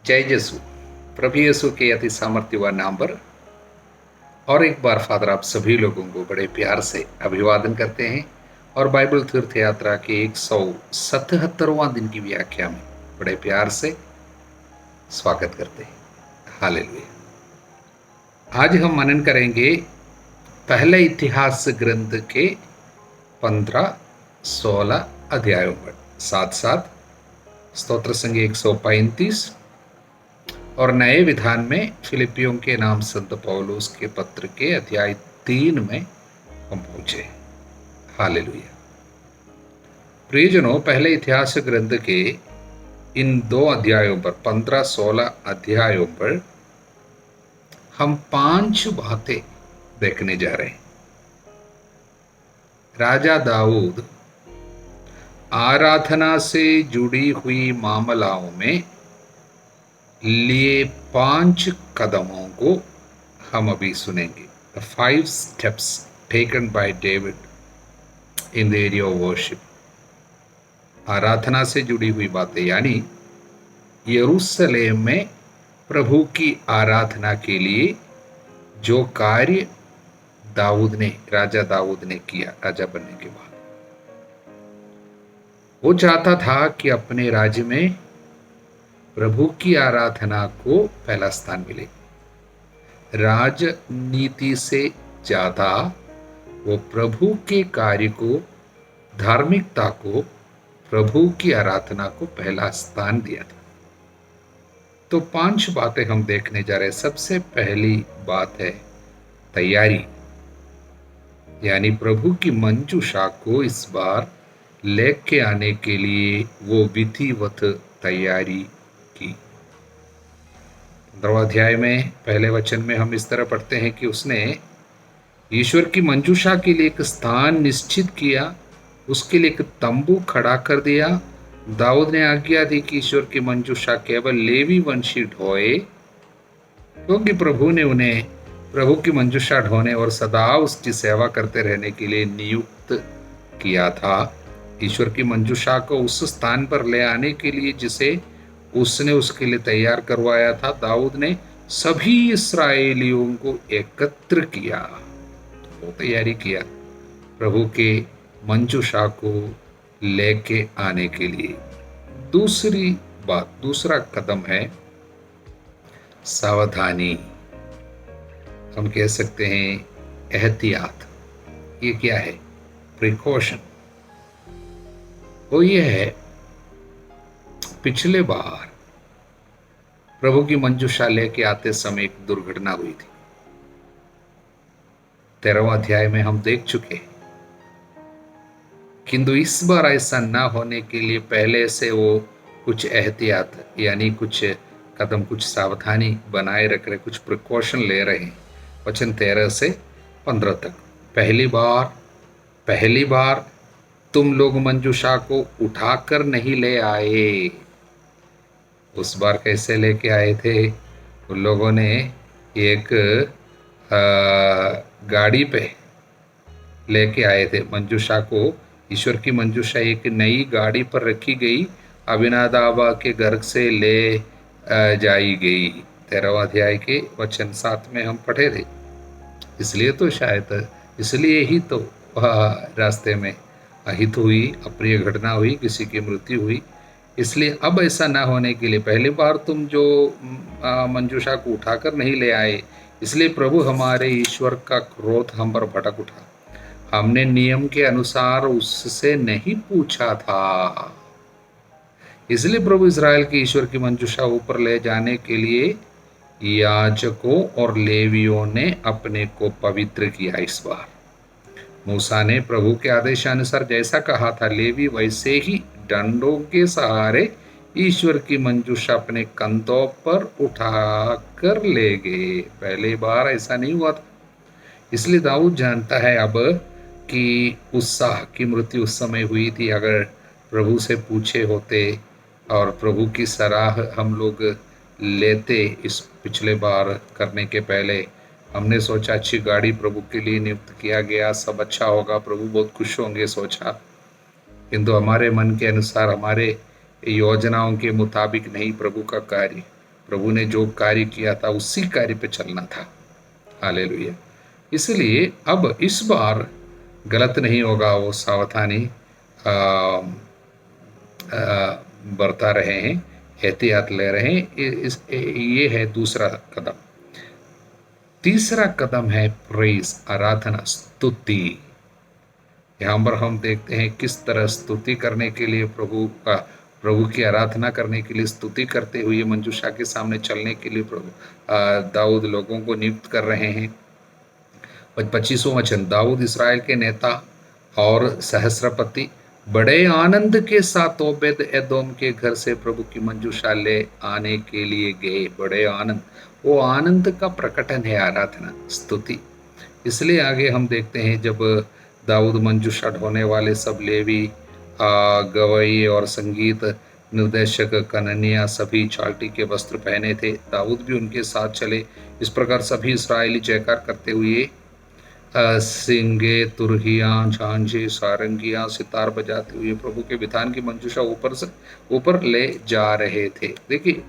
जय यीशु। प्रभु यीशु के अति सामर्थ्यवान नाम पर और एक बार फादर आप सभी लोगों को बड़े प्यार से अभिवादन करते हैं और बाइबल तीर्थ यात्रा के 177वां दिन की व्याख्या में बड़े प्यार से स्वागत करते हैं। हालेलुया। आज हम मनन करेंगे पहले इतिहास ग्रंथ के 15-16 अध्यायों पर, साथ साथ स्तोत्र संगी 135 और नए विधान में फिलिपियों के नाम संत पौलुस के पत्र के अध्याय 3 में हम पहुंचे। हालेलुया। प्रियजनों, पहले इतिहास ग्रंथ के इन 2 अध्यायों पर, 15-16 अध्यायों पर हम 5 बातें देखने जा रहे हैं। राजा दाऊद आराधना से जुड़ी हुई मामलाओं में लिए 5 कदमों को हम अभी सुनेंगे। The 5 steps taken by David in the area of worship. आराधना से जुड़ी हुई बातें, यानी यरूशलेम में प्रभु की आराधना के लिए जो कार्य राजा दाऊद ने किया राजा बनने के बाद। वो चाहता था कि अपने राज्य में प्रभु की आराधना को पहला स्थान मिले। राजनीति से ज्यादा वो प्रभु के कार्य को, धार्मिकता को, प्रभु की आराधना को पहला स्थान दिया था। तो 5 बातें हम देखने जा रहे हैं। सबसे पहली बात है तैयारी, यानी प्रभु की मंजूषा को इस बार लेके आने के लिए वो विधिवत तैयारी की। 15वें अध्याय में पहले वचन में हम इस तरह पढ़ते हैं कि उसने ईश्वर की मंजूषा के लिए एक स्थान निश्चित किया, उसके लिए एक तंबू खड़ा कर दिया। दाऊद ने आज्ञा दी कि ईश्वर की मंजूषा केवल लेवी वंशी ढोए, क्योंकि प्रभु ने उन्हें प्रभु की मंजूषा ढोने और सदा उसकी सेवा करते रहने के लिए नियुक्त किया था। ईश्वर की मंजूषा को उस स्थान पर ले आने के लिए जिसे उसने उसके लिए तैयार करवाया था, दाऊद ने सभी इस्राएलियों को एकत्र किया, वो तैयारी किया प्रभु के मंजूषा को लेके आने के लिए। दूसरी बात, दूसरा कदम है सावधानी। हम कह सकते हैं एहतियात। ये क्या है? प्रिकॉशन। वो ये है, पिछले बार प्रभु की मंजूषा लेके आते समय एक दुर्घटना हुई थी। 13वां अध्याय में हम देख चुके, किंतु इस बार ऐसा ना होने के लिए पहले से वो कुछ एहतियात, यानी कुछ कदम, कुछ सावधानी बनाए रख रहे, कुछ प्रिकॉशन ले रहे हैं। वचन 13 से 15 तक। पहली बार तुम लोग मंजूषा को उठाकर नहीं ले आए। उस बार कैसे लेके आए थे? उन लोगों ने एक गाड़ी पे लेके आए थे मंजूषा को। ईश्वर की मंजूषा एक नई गाड़ी पर रखी गई, अभिनादाबा के घर से ले जाई गई। 13वां अध्याय के वचन 7 में हम पढ़े थे। इसलिए ही तो रास्ते में अहित हुई, अप्रिय घटना हुई, किसी की मृत्यु हुई। इसलिए अब ऐसा ना होने के लिए पहली बार तुम जो मंजूषा को उठाकर नहीं ले आए, इसलिए प्रभु हमारे ईश्वर का क्रोध हम पर भड़क उठा। हमने नियम के अनुसार उससे नहीं पूछा था। इसलिए प्रभु इस्राएल के ईश्वर की मंजूषा ऊपर ले जाने के लिए याजकों और लेवियों ने अपने को पवित्र किया। इस बार मूसा ने प्रभु के आदेशानुसार जैसा कहा था, लेवी वैसे ही डंडों के सहारे ईश्वर की मंजूषा अपने कंधों पर उठाकर ले गए। पहली बार ऐसा नहीं हुआ था। इसलिए दाऊद जानता है अब कि उत्साह की मृत्यु उस समय हुई थी। अगर प्रभु से पूछे होते और प्रभु की सराह हम लोग लेते, इस पिछले बार करने के पहले हमने सोचा अच्छी गाड़ी प्रभु के लिए नियुक्त किया गया, सब अच्छा होगा, प्रभु बहुत खुश होंगे सोचा, किंतु हमारे मन के अनुसार, हमारे योजनाओं के मुताबिक नहीं प्रभु का कार्य। प्रभु ने जो कार्य किया था उसी कार्य पे चलना था। हालेलुया। इसलिए अब इस बार गलत नहीं होगा, वो सावधानी बरता रहे हैं, एहतियात ले रहे हैं। ये है दूसरा कदम। तीसरा कदम है प्रेज, आराधना, स्तुति। यहाँ पर हम देखते हैं किस तरह स्तुति करने के लिए प्रभु की आराधना करने के लिए, स्तुति करते हुए मंजूषा के सामने चलने के लिए दाऊद लोगों को नियुक्त कर रहे हैं। 25वां वचन, दाऊद इस्राएल के नेता और सहस्रपति बड़े आनंद के साथ ओबेद एदोम के घर से प्रभु की मंजूषा ले आने के लिए गए। बड़े आनंद, वो आनंद का प्रकटन है आराधना, स्तुति। इसलिए आगे हम देखते हैं जब दाऊद मंजूषा ढोने वाले सब लेवी, गवई और संगीत निर्देशक कननिया सभी चाल्टी के वस्त्र पहने थे, दाऊद भी उनके साथ चले। इस प्रकार सभी इस्राएली जयकार करते हुए सिंगे, तुरहियां, झांझे, सारंगियां, सितार बजाते हुए प्रभु के विधान की मंजूषा ऊपर ले जा रहे थे। देखिए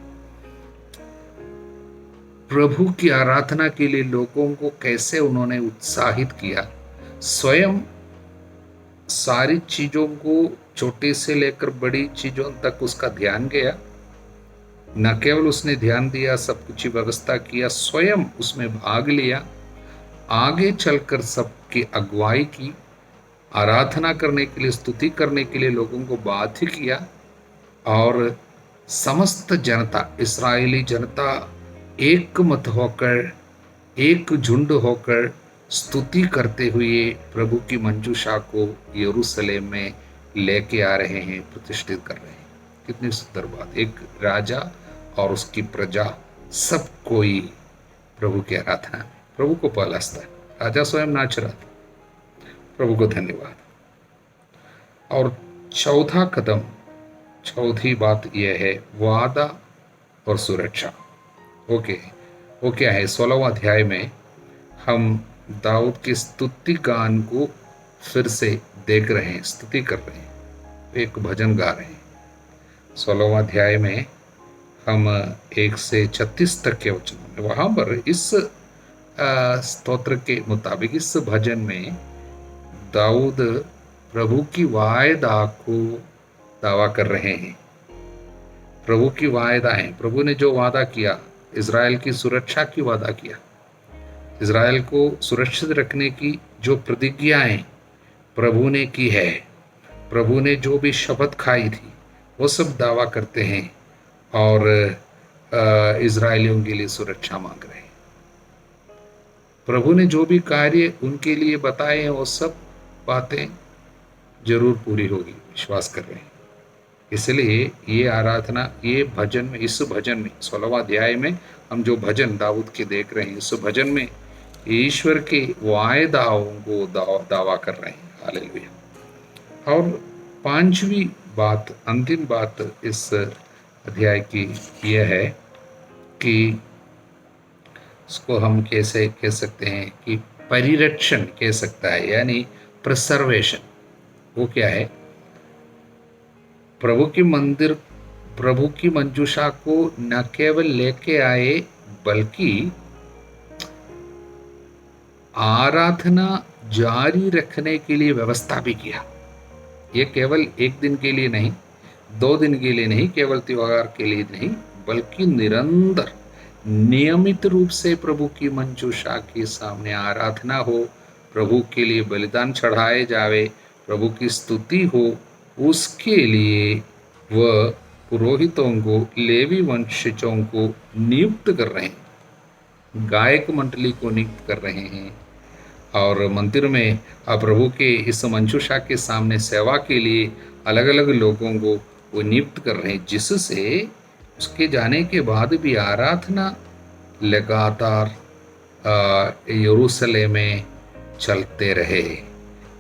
प्रभु की आराधना के लिए लोगों को कैसे उन्होंने उत्साहित किया। स्वयं सारी चीजों को, छोटे से लेकर बड़ी चीजों तक उसका ध्यान गया। न केवल उसने ध्यान दिया, सब कुछ व्यवस्था किया, स्वयं उसमें भाग लिया, आगे चलकर सबकी अगुवाई की, आराधना करने के लिए, स्तुति करने के लिए लोगों को बाध्य किया। और समस्त जनता, इस्राएली जनता एक मत होकर, एक झुंड होकर स्तुति करते हुए प्रभु की मंजूषा को यरूशलेम में लेके आ रहे हैं, प्रतिष्ठित कर रहे हैं। कितनी सुंदर बात। एक राजा और उसकी प्रजा, सब कोई प्रभु की आराधना में प्रभु को पहला स्थान। राजा स्वयं नाच रहा था। प्रभु को धन्यवाद। और चौथा कदम, चौथी बात यह है वादा और सुरक्षा। ओके, वो क्या है? 16वां अध्याय में हम दाऊद के स्तुति गान को फिर से देख रहे हैं, स्तुति कर रहे हैं, एक भजन गा रहे हैं। 16वां अध्याय में हम 1 से 36 तक के वचन में, वहां पर इस स्तोत्र के मुताबिक, इस भजन में दाऊद प्रभु की वायदा को दावा कर रहे हैं। प्रभु की वायदा है, प्रभु ने जो वादा किया, इज़राइल की सुरक्षा की वादा किया, इज़राइल को सुरक्षित रखने की जो प्रतिज्ञाएं प्रभु ने की है, प्रभु ने जो भी शपथ खाई थी, वो सब दावा करते हैं और इज़राइलियों के लिए सुरक्षा मांग रहे हैं। प्रभु ने जो भी कार्य उनके लिए बताए हैं, वो सब बातें जरूर पूरी होगी, विश्वास कर रहे हैं। इसलिए ये आराधना, ये भजन में, इस भजन में 16वां अध्याय में हम जो भजन दाऊद के देख रहे हैं, इस भजन में ईश्वर के वायदाओं को दावा कर रहे हैं। हालेलुया। और 5वीं बात, अंतिम बात इस अध्याय की यह है कि इसको हम कैसे कह सकते हैं कि परिरक्षण कह सकता है, यानी प्रिजर्वेशन। वो क्या है? प्रभु की मंदिर, प्रभु की मंजूषा को न केवल लेके आए, बल्कि आराधना जारी रखने के लिए व्यवस्था भी किया। ये केवल एक दिन के लिए नहीं, 2 दिन के लिए नहीं, केवल त्योहार के लिए नहीं, बल्कि निरंतर, नियमित रूप से प्रभु की मंजूषा के सामने आराधना हो, प्रभु के लिए बलिदान चढ़ाए जावे, प्रभु की स्तुति हो। उसके लिए वह पुरोहितों को, लेवी वंशजों को नियुक्त कर रहे हैं, गायक मंडली को नियुक्त कर रहे हैं, और मंदिर में प्रभु के इस मंजूषा के सामने सेवा के लिए अलग अलग लोगों को वो नियुक्त कर रहे हैं, जिससे उसके जाने के बाद भी आराधना लगातार यरूशलेम में चलते रहे।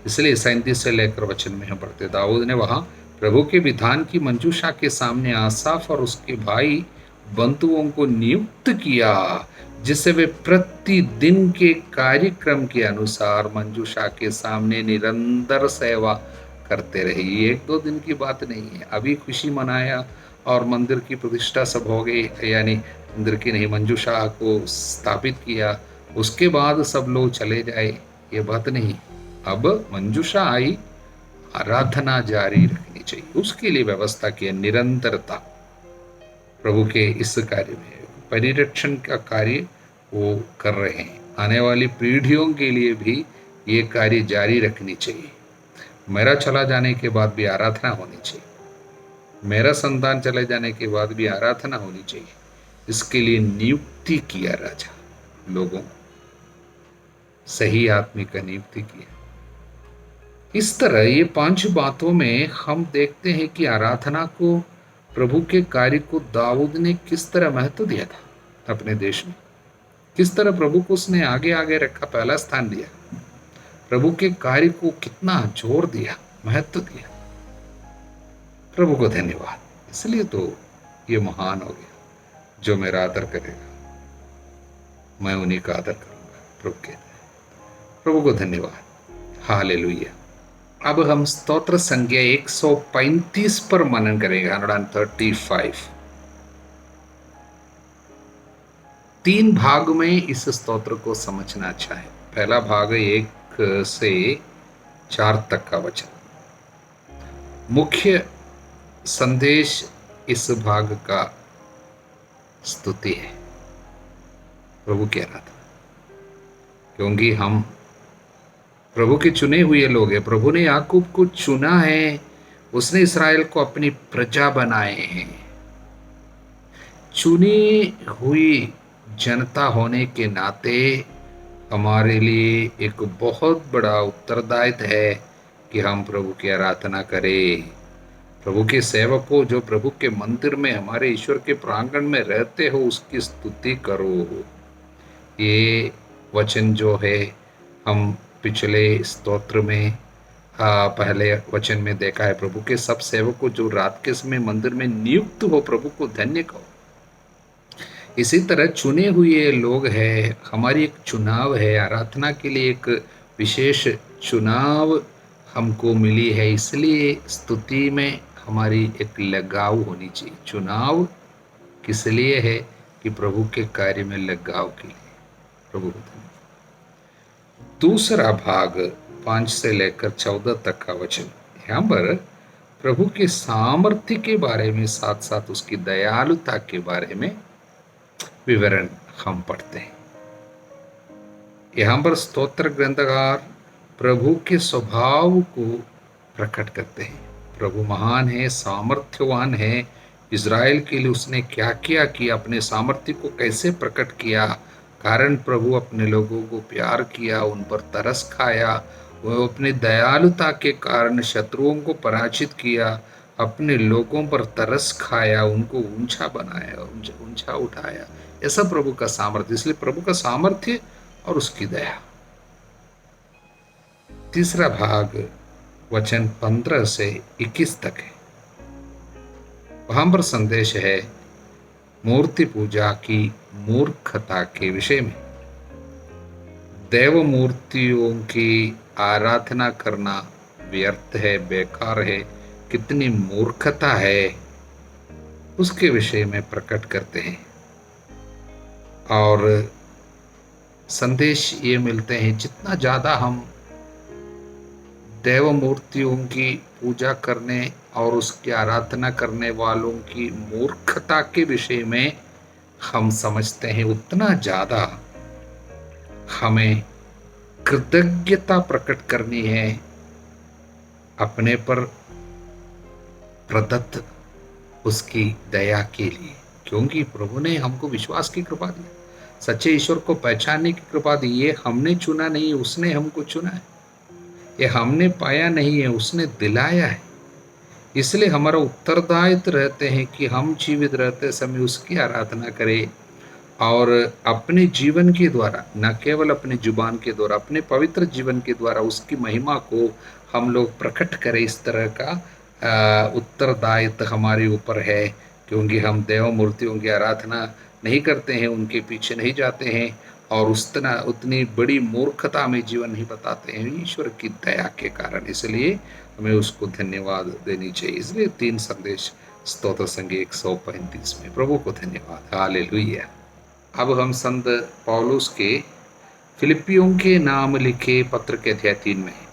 इसलिए 37 से लेकर वचन में हम पढ़ते, दाऊद ने वहाँ प्रभु के विधान की मंजूषा के सामने आसाफ और उसके भाई बंधुओं को नियुक्त किया, जिससे वे प्रतिदिन के कार्यक्रम के अनुसार मंजूषा के सामने निरंतर सेवा करते रहे। ये 1-2 दिन की बात नहीं है। अभी खुशी मनाया और मंदिर की प्रतिष्ठा सब हो गई, यानी इंद्र की नहीं मंजूषा को स्थापित किया, उसके बाद सब लोग चले जाए, ये बात नहीं। अब मंजूषा आई, आराधना जारी रखनी चाहिए, उसके लिए व्यवस्था की है, निरंतरता प्रभु के इस कार्य में परिरक्षण का कार्य वो कर रहे हैं। आने वाली पीढ़ियों के लिए भी ये कार्य जारी रखनी चाहिए। मेरा चला जाने के बाद भी आराधना होनी चाहिए, मेरा संतान चले जाने के बाद भी आराधना होनी चाहिए। इसके लिए नियुक्ति किया राजा, लोगों को सही आदमी का नियुक्ति किया। इस तरह ये 5 बातों में हम देखते हैं कि आराधना को, प्रभु के कार्य को दाऊद ने किस तरह महत्व दिया था अपने देश में, किस तरह प्रभु को उसने आगे आगे रखा, पहला स्थान दिया, प्रभु के कार्य को कितना जोर दिया, महत्व दिया। प्रभु को धन्यवाद। इसलिए तो ये महान हो गया। जो मेरा आदर करेगा मैं उन्हीं का आदर करूंगा, प्रभु कहते हैं। प्रभु को धन्यवाद। हालेलुया। अब हम स्तोत्र संख्या 135 पर मनन करेंगे। 135 3 भाग में इस स्तोत्र को समझना अच्छा है। पहला भाग 1 से 4 तक का वचन। मुख्य संदेश इस भाग का स्तुति है, प्रभु कह रहा था, क्योंकि हम प्रभु के चुने हुए लोग हैं। प्रभु ने याकूब को चुना है, उसने इस्राएल को अपनी प्रजा बनाए हैं। चुनी हुई जनता होने के नाते हमारे लिए एक बहुत बड़ा उत्तरदायित्व है कि हम प्रभु की आराधना करें। प्रभु के सेवकों, जो प्रभु के मंदिर में, हमारे ईश्वर के प्रांगण में रहते हो, उसकी स्तुति करो। ये वचन जो है हम पिछले स्तोत्र में पहले वचन में देखा है। प्रभु के सब सेवकों जो रात के समय मंदिर में नियुक्त हो, प्रभु को धन्य कहो। इसी तरह चुने हुए लोग हैं, हमारी एक चुनाव है, आराधना के लिए एक विशेष चुनाव हमको मिली है। इसलिए स्तुति में हमारी एक लगाव होनी चाहिए। चुनाव किस लिए है? कि प्रभु के कार्य में लगाव के लिए। प्रभु को धन्यवाद। दूसरा भाग 5 से लेकर 14 तक का वचन, यहाँ पर प्रभु के सामर्थ्य के बारे में, साथ साथ उसकी दयालुता के बारे में विवरण हम पढ़ते हैं। यहाँ पर स्तोत्र ग्रंथकार प्रभु के स्वभाव को प्रकट करते हैं। प्रभु महान है, सामर्थ्यवान है। इज़राइल के लिए उसने क्या क्या किया, अपने सामर्थ्य को कैसे प्रकट किया, कारण प्रभु अपने लोगों को प्यार किया, उन पर तरस खाया, वह अपनी दयालुता के कारण शत्रुओं को पराजित किया, अपने लोगों पर तरस खाया, उनको ऊंचा बनाया, ऊंचा उठाया। ऐसा प्रभु का सामर्थ्य। इसलिए प्रभु का सामर्थ्य और उसकी दया। तीसरा भाग वचन 15 से 21 तक है। वहां पर संदेश है मूर्ति पूजा की मूर्खता के विषय में। देव मूर्तियों की आराधना करना व्यर्थ है, बेकार है, कितनी मूर्खता है, उसके विषय में प्रकट करते हैं। और संदेश ये मिलते हैं, जितना ज़्यादा हम देव मूर्तियों की पूजा करने और उसकी आराधना करने वालों की मूर्खता के विषय में हम समझते हैं, उतना ज़्यादा हमें कृतज्ञता प्रकट करनी है अपने पर प्रदत्त उसकी दया के लिए। क्योंकि प्रभु ने हमको विश्वास की कृपा दी, सच्चे ईश्वर को पहचानने की कृपा दी। ये हमने चुना नहीं, उसने हमको चुना है। ये हमने पाया नहीं है, उसने दिलाया है। इसलिए हमारा उत्तरदायित्व रहते हैं कि हम जीवित रहते समय उसकी आराधना करें और अपने जीवन के द्वारा, न केवल अपनी जुबान के द्वारा, अपने पवित्र जीवन के द्वारा उसकी महिमा को हम लोग प्रकट करें। इस तरह का उत्तरदायित्व हमारे ऊपर है। क्योंकि हम देव मूर्तियों की आराधना नहीं करते हैं, उनके पीछे नहीं जाते हैं और उतनी बड़ी मूर्खता में जीवन नहीं बताते हैं, ईश्वर की दया के कारण। इसलिए हमें उसको धन्यवाद देनी चाहिए। इसलिए 3 संदेश स्तोत्र संगीत 135 में। प्रभु को धन्यवाद, हालेलुया। अब हम संत पौलुस के फिलिपियों के नाम लिखे पत्र के अध्याय 3 में हैं।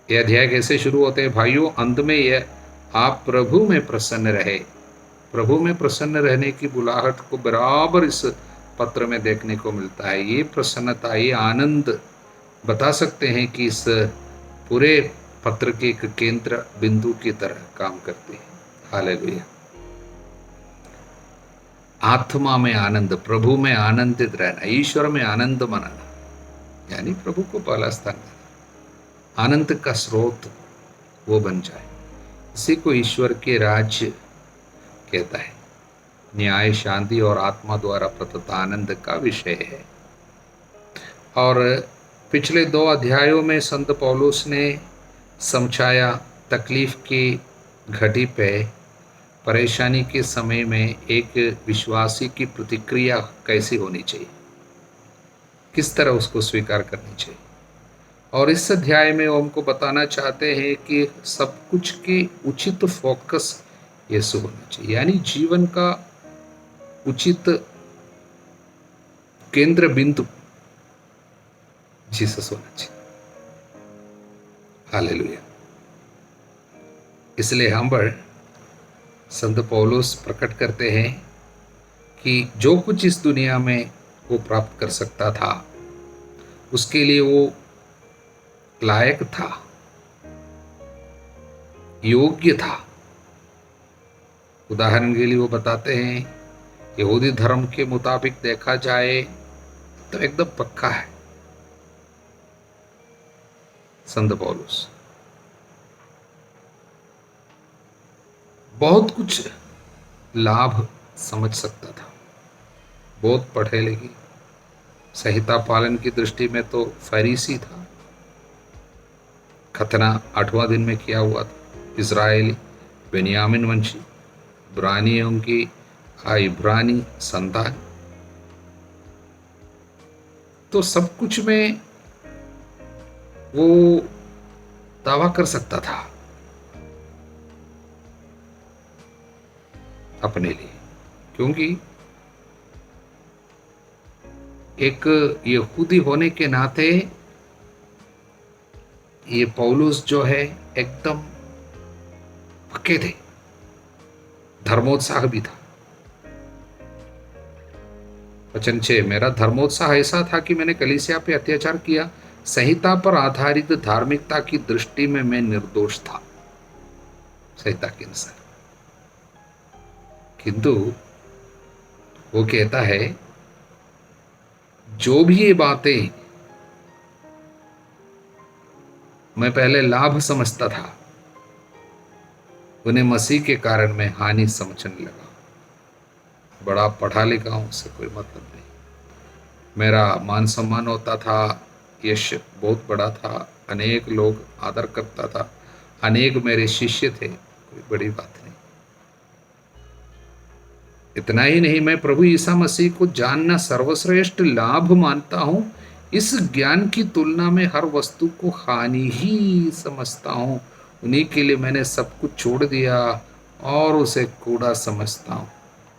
यह अध्याय कैसे शुरू होते हैं? भाइयों, अंत में यह आप प्रभु में प्रसन्न रहे। प्रभु में प्रसन्न रहने की बुलाहट को बराबर इस पत्र में देखने को मिलता है। ये प्रसन्नता, ये आनंद बता सकते हैं कि इस पूरे पत्र के एक केंद्र बिंदु की तरह काम करते हैं। हालेलुया। आत्मा में आनंद, प्रभु में आनंदित रहना, ईश्वर में आनंद मनाना, यानी प्रभु को पहला स्थान देना, आनंद का स्रोत वो बन जाए। इसी को ईश्वर के राज्य कहता है। न्याय, शांति और आत्मा द्वारा प्रदत्त आनंद का विषय है। और पिछले 2 अध्यायों में संत पौलुस ने समझाया तकलीफ की घड़ी पे, परेशानी के समय में एक विश्वासी की प्रतिक्रिया कैसी होनी चाहिए, किस तरह उसको स्वीकार करनी चाहिए। और इस अध्याय में वो हमको बताना चाहते हैं कि सब कुछ की उचित फोकस यीशु होना चाहिए, यानी जीवन का उचित केंद्र बिंदु जीसस होना चाहिए। हालेलुया। इसलिए हम संत पौलुस प्रकट करते हैं कि जो कुछ इस दुनिया में वो प्राप्त कर सकता था, उसके लिए वो लायक था, योग्य था। उदाहरण के लिए वो बताते हैं, यहूदी धर्म के मुताबिक देखा जाए तो एकदम पक्का है संत पौलुस। बहुत कुछ लाभ समझ सकता था, बहुत पढ़े लिखे, संहिता पालन की दृष्टि में तो फरीसी था। खतना 8वां दिन में किया हुआ था। इजरायली, बेनियामिन वंशी, इब्रानियों की इब्रानी संतान, तो सब कुछ में वो दावा कर सकता था अपने लिए, क्योंकि एक यहूदी होने के नाते ये पौलुस जो है एकदम पक्के थे, धर्मोत्साह भी था। वचन 6, मेरा धर्मोत्साह ऐसा था कि मैंने कलीसिया पे अत्याचार किया। संहिता पर आधारित धार्मिकता की दृष्टि में मैं निर्दोष था, संहिता के अनुसार। किंतु वो कहता है, जो भी ये बातें मैं पहले लाभ समझता था, उन्हें मसीह के कारण मैं हानि समझने लगा। बड़ा पढ़ा लिखा हूं, उससे कोई मतलब नहीं। मेरा मान सम्मान होता था, यश बहुत बड़ा था, अनेक लोग आदर करता था, अनेक मेरे शिष्य थे, कोई बड़ी बात नहीं। इतना ही नहीं, मैं प्रभु ईसा मसीह को जानना सर्वश्रेष्ठ लाभ मानता हूं। इस ज्ञान की तुलना में हर वस्तु को हानि ही समझता हूं। उन्हीं के लिए मैंने सब कुछ छोड़ दिया और उसे कूड़ा समझता हूं।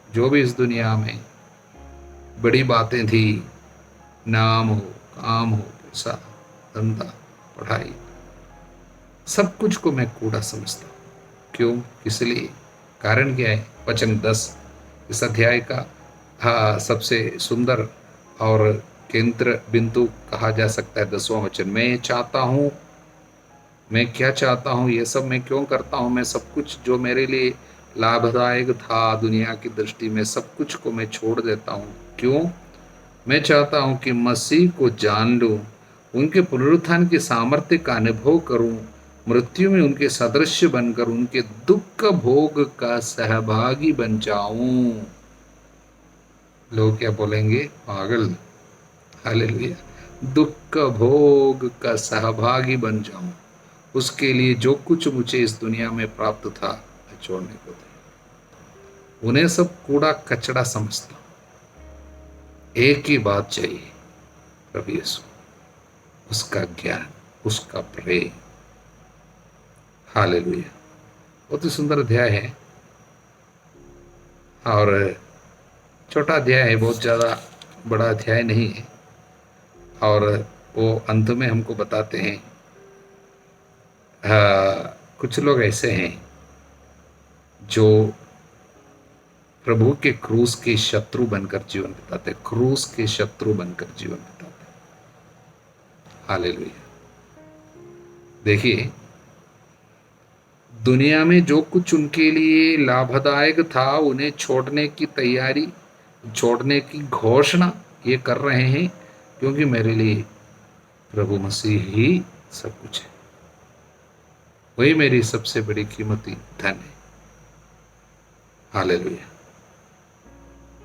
जो भी इस दुनिया में बड़ी बातें थी, नाम हो, काम हो, पैसा, धंधा, पढ़ाई, सब कुछ को मैं कूड़ा समझता हूं। क्यों? किस लिए? कारण क्या है? वचन 10 इस अध्याय का सबसे सुंदर और केंद्र बिंदु कहा जा सकता है। 10वां वचन, मैं चाहता हूँ, मैं क्या चाहता हूँ, ये सब मैं क्यों करता हूँ? मैं सब कुछ जो मेरे लिए लाभदायक था दुनिया की दृष्टि में, सब कुछ को मैं छोड़ देता हूँ। क्यों? मैं चाहता हूँ कि मसीह को जान लूँ, उनके पुनरुत्थान के सामर्थ्य का अनुभव करूँ, मृत्यु में उनके सदृश्य बनकर उनके दुख भोग का सहभागी बन जाऊं। लोग क्या बोलेंगे? पागल। हालेलुया। दुख भोग का सहभागी बन जाऊं, उसके लिए जो कुछ मुझे इस दुनिया में प्राप्त था मैं छोड़ने को था। उन्हें सब कूड़ा कचड़ा समझता हूं। एक ही बात चाहिए, प्रभु यीशु, उसका ज्ञान, उसका प्रेम। हालेलुया। बहुत ही सुंदर अध्याय है और छोटा अध्याय है, बहुत ज़्यादा बड़ा अध्याय नहीं है। और वो अंत में हमको बताते हैं कुछ लोग ऐसे हैं जो प्रभु के क्रूस के शत्रु बनकर जीवन बिताते, क्रूस के शत्रु बनकर जीवन बिताते। हालेलुया। देखिए, दुनिया में जो कुछ उनके लिए लाभदायक था उन्हें छोड़ने की तैयारी, छोड़ने की घोषणा ये कर रहे हैं, क्योंकि मेरे लिए प्रभु मसीह ही सब कुछ है, वही मेरी सबसे बड़ी कीमती धन है। हालेलुया।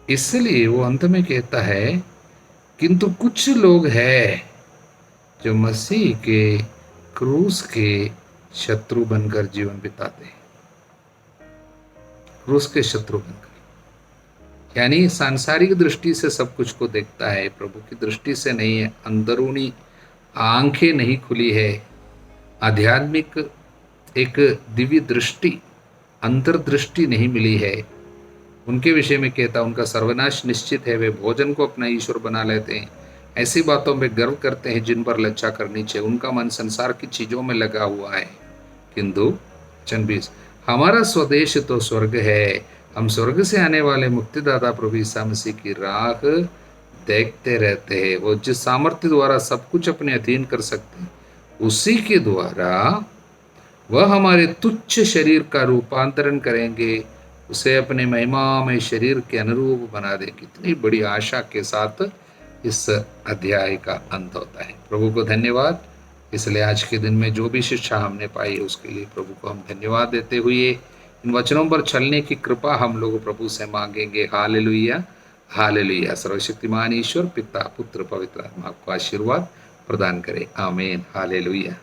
इसलिए वो अंत में कहता है, किंतु कुछ लोग हैं जो मसीह के क्रूस के शत्रु बनकर जीवन बिताते हैं। क्रूस के शत्रु बनकर, यानी सांसारिक दृष्टि से सब कुछ को देखता है, प्रभु की दृष्टि से नहीं है। अंदरूनी आंखें नहीं खुली है, आध्यात्मिक एक दिव्य दृष्टि, अंतर्दृष्टि नहीं मिली है। उनके विषय में कहता, उनका सर्वनाश निश्चित है। वे भोजन को अपना ईश्वर बना लेते हैं, ऐसी बातों में गर्व करते हैं जिन पर लज्जा करनी चाहिए। उनका मन संसार की चीजों में लगा हुआ है। किंतु वचन 20, हमारा स्वदेश तो स्वर्ग है, हम स्वर्ग से आने वाले मुक्तिदाता प्रभु ईसा मसीह की राह देखते रहते हैं। वो जिस सामर्थ्य द्वारा सब कुछ अपने अधीन कर सकते हैं, उसी के द्वारा वह हमारे तुच्छ शरीर का रूपांतरण करेंगे, उसे अपने महिमा में शरीर के अनुरूप बना दे। कितनी बड़ी आशा के साथ इस अध्याय का अंत होता है। प्रभु को धन्यवाद। इसलिए आज के दिन में जो भी शिक्षा हमने पाई है उसके लिए प्रभु को हम धन्यवाद देते हुए इन वचनों पर चलने की कृपा हम लोग प्रभु से मांगेंगे। Hallelujah, hallelujah. सर्वशक्तिमान ईश्वर पिता, पुत्र, पवित्र आत्मा आपको आशीर्वाद प्रदान करे। आमीन। हालेलुया।